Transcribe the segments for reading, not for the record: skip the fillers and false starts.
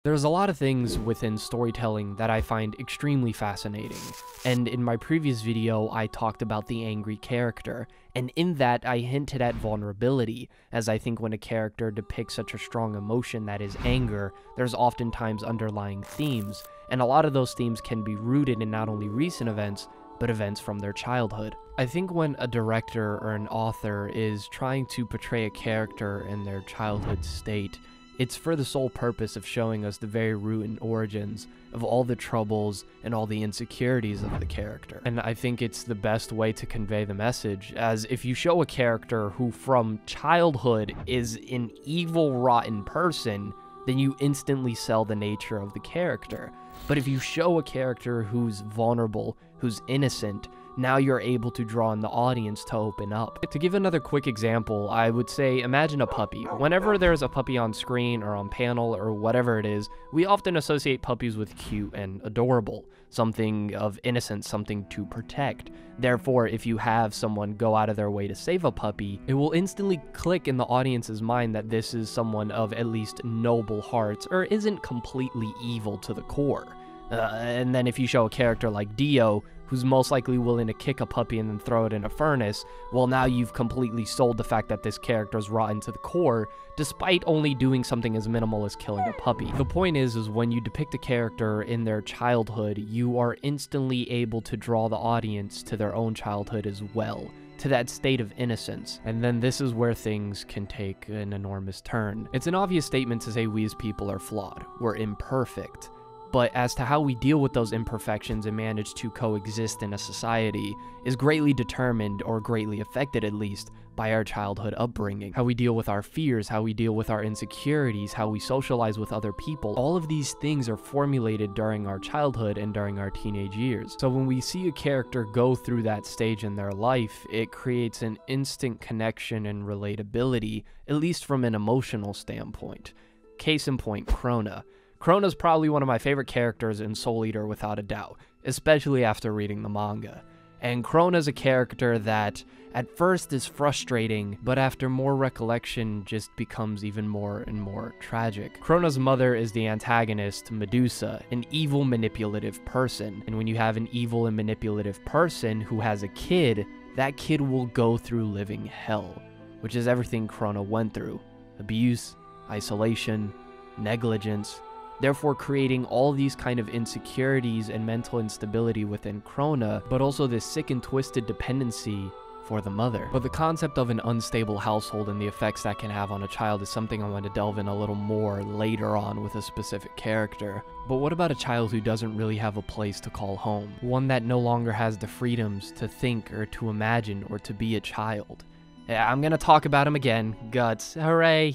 There's a lot of things within storytelling that I find extremely fascinating, and in my previous video I talked about the angry character, and in that I hinted at vulnerability, as I think when a character depicts such a strong emotion that is anger, there's oftentimes underlying themes, and a lot of those themes can be rooted in not only recent events, but events from their childhood. I think when a director or an author is trying to portray a character in their childhood state, it's for the sole purpose of showing us the very root and origins of all the troubles and all the insecurities of the character. And I think it's the best way to convey the message, as if you show a character who from childhood is an evil, rotten person, then you instantly sell the nature of the character. But if you show a character who's vulnerable, who's innocent, now you're able to draw in the audience to open up. To give another quick example, I would say imagine a puppy. Whenever there's a puppy on screen or on panel or whatever it is, we often associate puppies with cute and adorable, something of innocence, something to protect. Therefore, if you have someone go out of their way to save a puppy, it will instantly click in the audience's mind that this is someone of at least noble hearts or isn't completely evil to the core. And then if you show a character like Dio, who's most likely willing to kick a puppy and then throw it in a furnace, well, now you've completely sold the fact that this character is rotten to the core, despite only doing something as minimal as killing a puppy. The point is when you depict a character in their childhood, you are instantly able to draw the audience to their own childhood as well, to that state of innocence, and then this is where things can take an enormous turn. It's an obvious statement to say we as people are flawed, we're imperfect. But as to how we deal with those imperfections and manage to coexist in a society is greatly determined, or greatly affected at least, by our childhood upbringing. How we deal with our fears, how we deal with our insecurities, how we socialize with other people. All of these things are formulated during our childhood and during our teenage years. So when we see a character go through that stage in their life, it creates an instant connection and relatability, at least from an emotional standpoint. Case in point, Krona. Krona's probably one of my favorite characters in Soul Eater without a doubt, especially after reading the manga. And Krona's a character that at first is frustrating, but after more recollection just becomes even more and more tragic. Krona's mother is the antagonist, Medusa, an evil, manipulative person. And when you have an evil and manipulative person who has a kid, that kid will go through living hell, which is everything Krona went through. Abuse, isolation, negligence, therefore creating all these kind of insecurities and mental instability within Krona, but also this sick and twisted dependency for the mother. But the concept of an unstable household and the effects that can have on a child is something I want to delve in a little more later on with a specific character. But what about a child who doesn't really have a place to call home? One that no longer has the freedoms to think or to imagine or to be a child? Yeah, I'm gonna talk about him again. Guts. Hooray.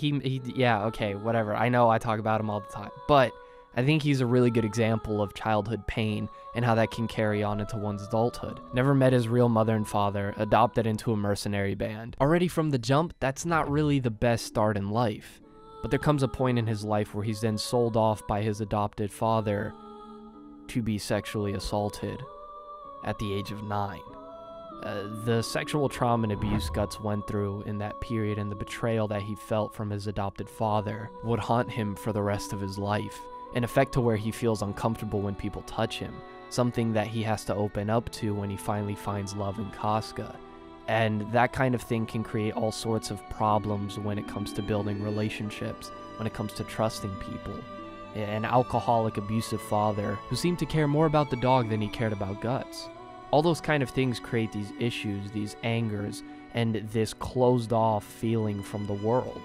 Yeah, okay, whatever. I know I talk about him all the time. But I think he's a really good example of childhood pain and how that can carry on into one's adulthood. Never met his real mother and father, adopted into a mercenary band. Already from the jump, that's not really the best start in life. But there comes a point in his life where he's then sold off by his adopted father to be sexually assaulted at the age of 9. The sexual trauma and abuse Guts went through in that period and the betrayal that he felt from his adopted father would haunt him for the rest of his life, an effect to where he feels uncomfortable when people touch him, something that he has to open up to when he finally finds love in Casca. And that kind of thing can create all sorts of problems when it comes to building relationships, when it comes to trusting people. An alcoholic, abusive father who seemed to care more about the dog than he cared about Guts. All those kind of things create these issues, these angers, and this closed off feeling from the world.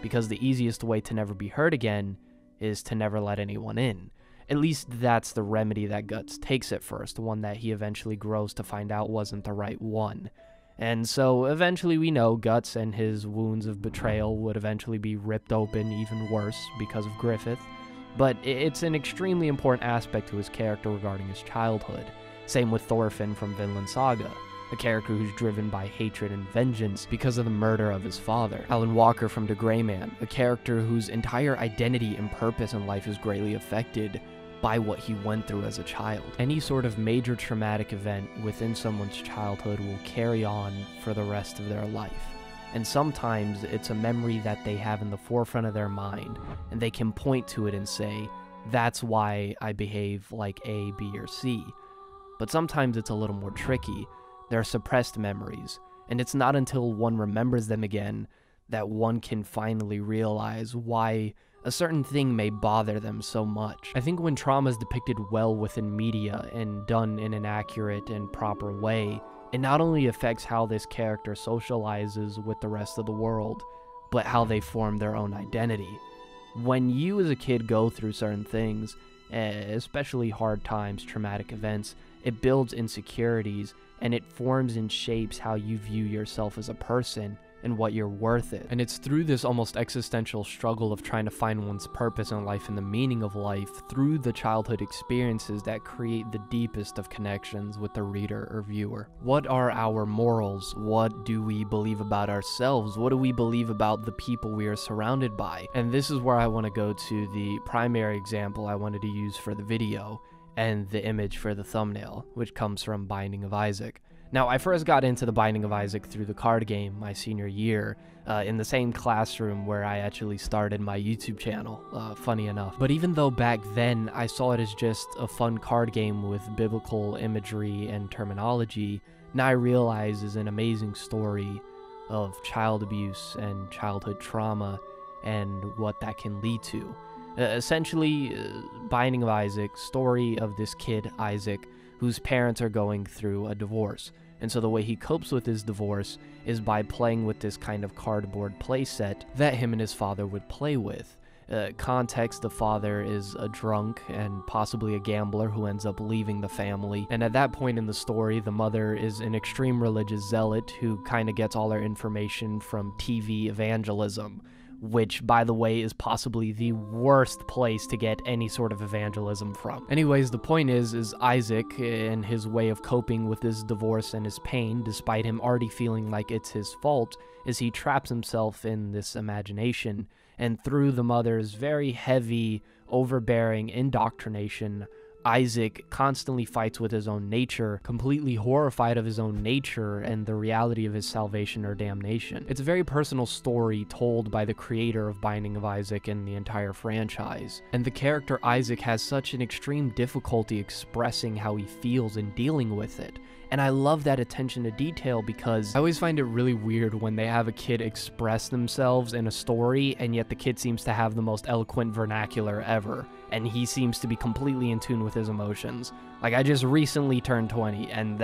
Because the easiest way to never be hurt again is to never let anyone in. At least that's the remedy that Guts takes at first, one that he eventually grows to find out wasn't the right one. And so eventually we know Guts and his wounds of betrayal would eventually be ripped open even worse because of Griffith. But it's an extremely important aspect to his character regarding his childhood. Same with Thorfinn from Vinland Saga, a character who's driven by hatred and vengeance because of the murder of his father. Alan Walker from The Gray Man, a character whose entire identity and purpose in life is greatly affected by what he went through as a child. Any sort of major traumatic event within someone's childhood will carry on for the rest of their life. And sometimes it's a memory that they have in the forefront of their mind, and they can point to it and say, That's why I behave like A, B, or C. But sometimes it's a little more tricky. There are suppressed memories, and it's not until one remembers them again that one can finally realize why a certain thing may bother them so much. I think when trauma is depicted well within media and done in an accurate and proper way, it not only affects how this character socializes with the rest of the world, but how they form their own identity. When you as a kid go through certain things, especially hard times, traumatic events, it builds insecurities and it forms and shapes how you view yourself as a person and what you're worth it. And it's through this almost existential struggle of trying to find one's purpose in life and the meaning of life through the childhood experiences that create the deepest of connections with the reader or viewer. What are our morals? What do we believe about ourselves? What do we believe about the people we are surrounded by? And this is where I want to go to the primary example I wanted to use for the video and the image for the thumbnail, which comes from Binding of Isaac. Now, I first got into the Binding of Isaac through the card game my senior year, in the same classroom where I actually started my YouTube channel, funny enough. But even though back then I saw it as just a fun card game with biblical imagery and terminology, now I realize is an amazing story of child abuse and childhood trauma and what that can lead to. Essentially, Binding of Isaac, story of this kid, Isaac, whose parents are going through a divorce. And so the way he copes with his divorce is by playing with this kind of cardboard playset that him and his father would play with. Context, the father is a drunk and possibly a gambler who ends up leaving the family. And at that point in the story, the mother is an extreme religious zealot who kind of gets all her information from TV evangelism, which, by the way, is possibly the worst place to get any sort of evangelism from. Anyways, the point is Isaac, in his way of coping with his divorce and his pain, despite him already feeling like it's his fault, is he traps himself in this imagination, and through the mother's very heavy, overbearing indoctrination, Isaac constantly fights with his own nature, completely horrified of his own nature and the reality of his salvation or damnation. It's a very personal story told by the creator of Binding of Isaac and the entire franchise. And the character Isaac has such an extreme difficulty expressing how he feels and dealing with it. And I love that attention to detail because I always find it really weird when they have a kid express themselves in a story and yet the kid seems to have the most eloquent vernacular ever. And he seems to be completely in tune with his emotions. Like, I just recently turned 20, and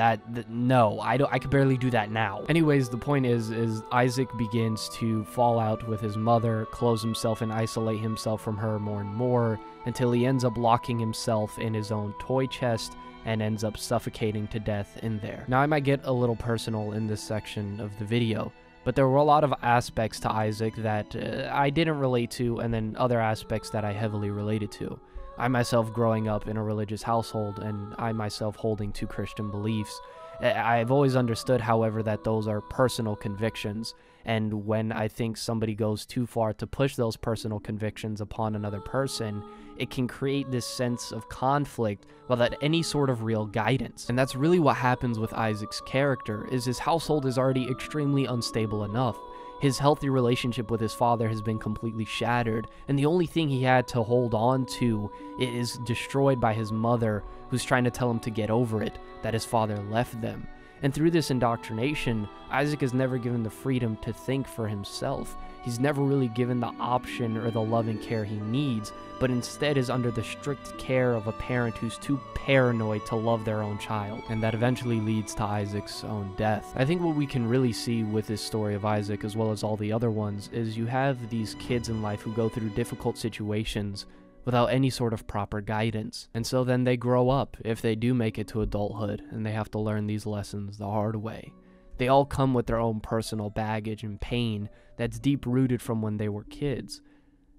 no, I could barely do that now. Anyways, the point is Isaac begins to fall out with his mother, close himself and isolate himself from her more and more, until he ends up locking himself in his own toy chest and ends up suffocating to death in there. Now, I might get a little personal in this section of the video, but there were a lot of aspects to Isaac that I didn't relate to, and then other aspects that I heavily related to. I myself growing up in a religious household, and I myself holding to Christian beliefs. I've always understood, however, that those are personal convictions, and when I think somebody goes too far to push those personal convictions upon another person, it can create this sense of conflict without any sort of real guidance. And that's really what happens with Isaac's character, is his household is already extremely unstable enough. His healthy relationship with his father has been completely shattered, and the only thing he had to hold on to is destroyed by his mother, who's trying to tell him to get over it, that his father left them. And through this indoctrination, Isaac is never given the freedom to think for himself. He's never really given the option or the loving care he needs, but instead is under the strict care of a parent who's too paranoid to love their own child, and that eventually leads to Isaac's own death. I think what we can really see with this story of Isaac, as well as all the other ones, is you have these kids in life who go through difficult situations without any sort of proper guidance. And so then they grow up, if they do make it to adulthood, and they have to learn these lessons the hard way. They all come with their own personal baggage and pain that's deep-rooted from when they were kids.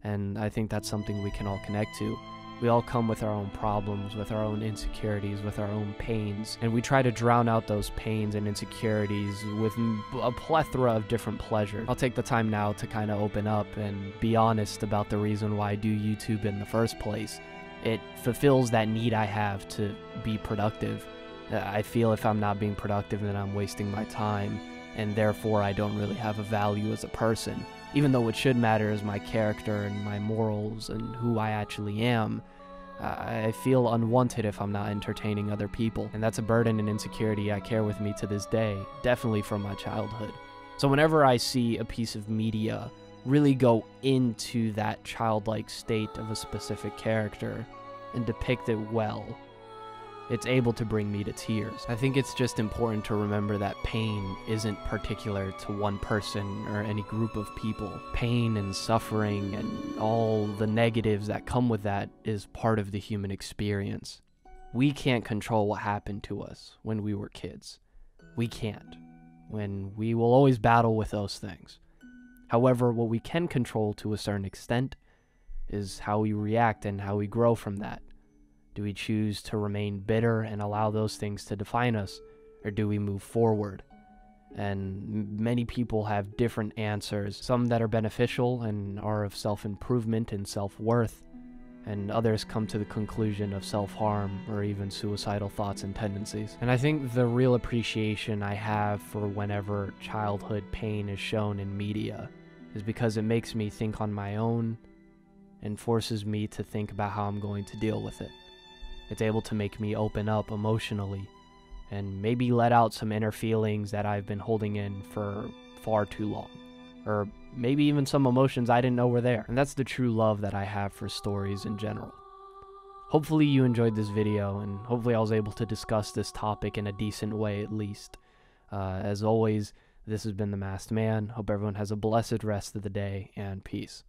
And I think that's something we can all connect to. We all come with our own problems, with our own insecurities, with our own pains, and we try to drown out those pains and insecurities with a plethora of different pleasures. I'll take the time now to kind of open up and be honest about the reason why I do YouTube in the first place. It fulfills that need I have to be productive. I feel if I'm not being productive, then I'm wasting my time, and therefore I don't really have a value as a person. Even though what should matter is my character and my morals and who I actually am, I feel unwanted if I'm not entertaining other people, and that's a burden and insecurity I carry with me to this day, definitely from my childhood. So whenever I see a piece of media really go into that childlike state of a specific character and depict it well, it's able to bring me to tears. I think it's just important to remember that pain isn't particular to one person or any group of people. Pain and suffering and all the negatives that come with that is part of the human experience. We can't control what happened to us when we were kids. We can't. When we will always battle with those things. However, what we can control to a certain extent is how we react and how we grow from that. Do we choose to remain bitter and allow those things to define us, or do we move forward? And many people have different answers, some that are beneficial and are of self-improvement and self-worth, and others come to the conclusion of self-harm or even suicidal thoughts and tendencies. And I think the real appreciation I have for whenever childhood pain is shown in media is because it makes me think on my own and forces me to think about how I'm going to deal with it. It's able to make me open up emotionally and maybe let out some inner feelings that I've been holding in for far too long. Or maybe even some emotions I didn't know were there. And that's the true love that I have for stories in general. Hopefully you enjoyed this video, and hopefully I was able to discuss this topic in a decent way at least. As always, this has been The Masked Man. Hope everyone has a blessed rest of the day, and peace.